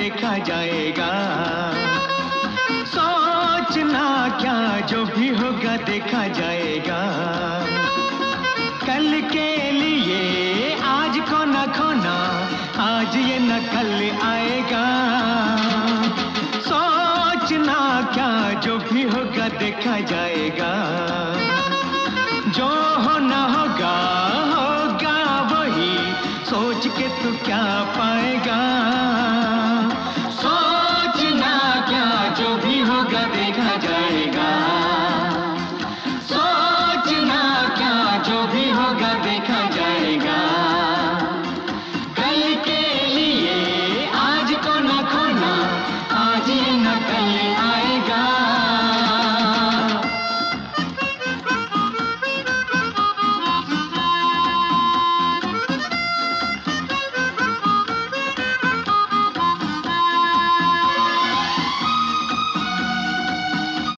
देखा जाएगा। सोचना क्या, जो भी होगा देखा जाएगा। कल के लिए आज को न खोना, आज ये न कल आएगा। सोचना क्या, जो भी होगा देखा जाएगा। जो होना होगा होगा वही, सोच के तू क्या पाएगा। सोचना क्या, जो भी होगा देखा जाएगा। सोचना क्या, जो भी होगा देखा